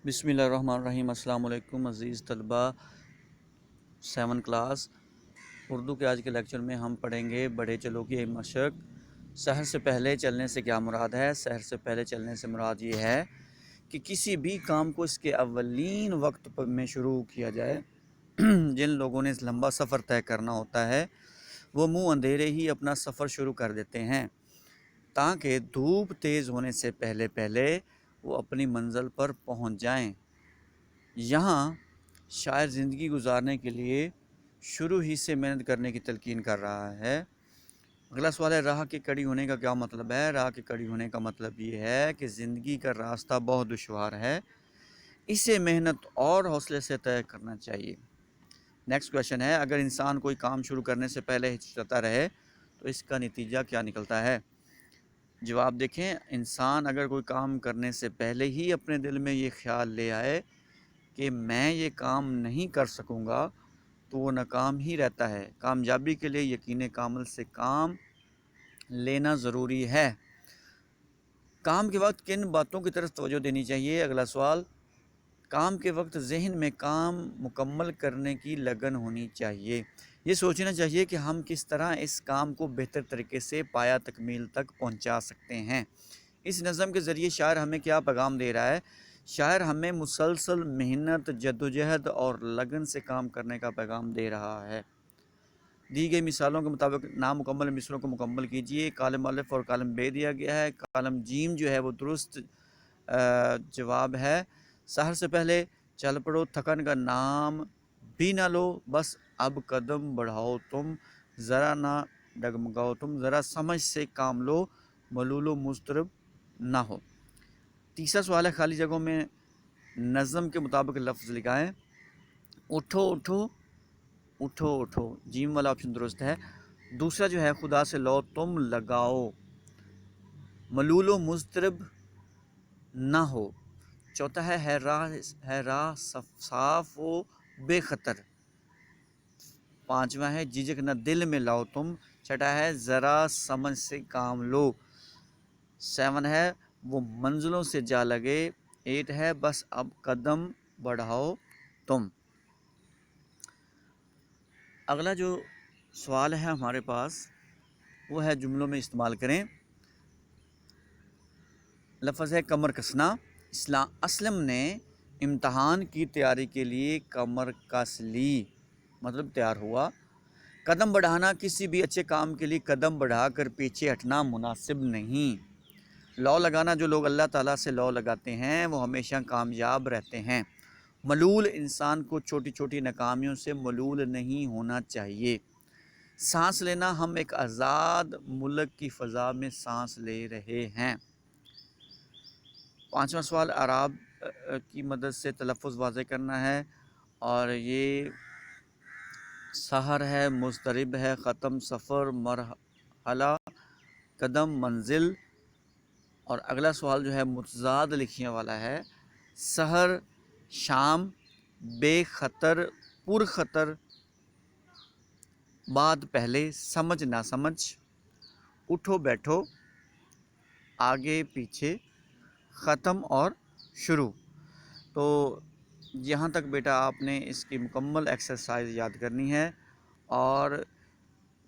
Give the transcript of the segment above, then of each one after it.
بسم اللہ الرحمن الرحیم۔ السلام علیکم عزیز طلبہ 7 کلاس اردو کے آج کے لیکچر میں ہم پڑھیں گے بڑھے چلو کی مشق۔ سحر سے پہلے چلنے سے کیا مراد ہے؟ سحر سے پہلے چلنے سے مراد یہ ہے کہ کسی بھی کام کو اس کے اولین وقت میں شروع کیا جائے۔ جن لوگوں نے لمبا سفر طے کرنا ہوتا ہے وہ منہ اندھیرے ہی اپنا سفر شروع کر دیتے ہیں تاکہ دھوپ تیز ہونے سے پہلے وہ اپنی منزل پر پہنچ جائیں۔ یہاں شاعر زندگی گزارنے کے لیے شروع ہی سے محنت کرنے کی تلقین کر رہا ہے۔ اگلا سوال ہے، راہ کے کڑی ہونے کا کیا مطلب ہے؟ راہ کے کڑی ہونے کا مطلب یہ ہے کہ زندگی کا راستہ بہت دشوار ہے، اسے محنت اور حوصلے سے طے کرنا چاہیے۔ نیکسٹ کویشچن ہے، اگر انسان کوئی کام شروع کرنے سے پہلے ہچکچاتا رہے تو اس کا نتیجہ کیا نکلتا ہے؟ جواب دیکھیں، انسان اگر کوئی کام کرنے سے پہلے ہی اپنے دل میں یہ خیال لے آئے کہ میں یہ کام نہیں کر سکوں گا تو وہ ناکام ہی رہتا ہے۔ کامیابی کے لیے یقین کامل سے کام لینا ضروری ہے۔ کام کے وقت کن باتوں کی طرف توجہ دینی چاہیے؟ اگلا سوال، کام کے وقت ذہن میں کام مکمل کرنے کی لگن ہونی چاہیے۔ یہ سوچنا چاہیے کہ ہم کس طرح اس کام کو بہتر طریقے سے پایہ تکمیل تک پہنچا سکتے ہیں۔ اس نظم کے ذریعے شاعر ہمیں کیا پیغام دے رہا ہے؟ شاعر ہمیں مسلسل محنت، جدوجہد اور لگن سے کام کرنے کا پیغام دے رہا ہے۔ دی گئی مثالوں کے مطابق نامکمل مصروں کو مکمل کیجیے۔ کالم الف اور کالم بے دیا گیا ہے، کالم جیم جو ہے وہ درست جواب ہے۔ سحر سے پہلے چل پڑو، تھکن کا نام بھی نہ لو، بس اب قدم بڑھاؤ تم، ذرا نہ ڈگمگاؤ تم، ذرا سمجھ سے کام لو، ملول و مضطرب نہ ہو۔ تیسرا سوال ہے، خالی جگہوں میں نظم کے مطابق لفظ لکھائیں۔ اٹھو اٹھو اٹھو اٹھو، جیم والا آپشن درست ہے۔ دوسرا جو ہے، خدا سے لو تم لگاؤ، ملول و مضطرب نہ ہو۔ چوتھا ہے راہ صاف و بے خطر۔ پانچواں ہے، جھجک نہ دل میں لاؤ تم۔ چھٹا ہے، ذرا سمجھ سے کام لو۔ 7 ہے، وہ منزلوں سے جا لگے۔ 8 ہے، بس اب قدم بڑھاؤ تم۔ اگلا جو سوال ہے ہمارے پاس وہ ہے، جملوں میں استعمال کریں۔ لفظ ہے کمر کسنا۔ اسلم نے امتحان کی تیاری کے لیے کمر کس لی، مطلب تیار ہوا۔ قدم بڑھانا، کسی بھی اچھے کام کے لیے قدم بڑھا کر پیچھے ہٹنا مناسب نہیں۔ لو لگانا، جو لوگ اللہ تعالیٰ سے لو لگاتے ہیں وہ ہمیشہ کامیاب رہتے ہیں۔ ملول، انسان کو چھوٹی چھوٹی ناکامیوں سے ملول نہیں ہونا چاہیے۔ سانس لینا، ہم ایک آزاد ملک کی فضا میں سانس لے رہے ہیں۔ پانچواں سوال، اعراب کی مدد سے تلفظ واضح کرنا ہے، اور یہ سحر ہے، مضطرب ہے، ختم، سفر، مرحلہ، قدم، منزل۔ اور اگلا سوال جو ہے متضاد لکھنے والا ہے، سحر، شام، بے خطر، پر خطر، بعد پہلے، سمجھ نہ سمجھ، اٹھو بیٹھو، آگے پیچھے، ختم اور شروع۔ تو یہاں تک بیٹا آپ نے اس کی مکمل ایکسرسائز یاد کرنی ہے، اور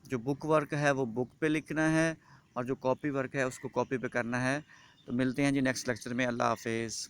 جو بک ورک ہے وہ بک پہ لکھنا ہے، اور جو کاپی ورک ہے اس کو کاپی پہ کرنا ہے۔ تو ملتے ہیں جی نیکسٹ لیکچر میں۔ اللہ حافظ۔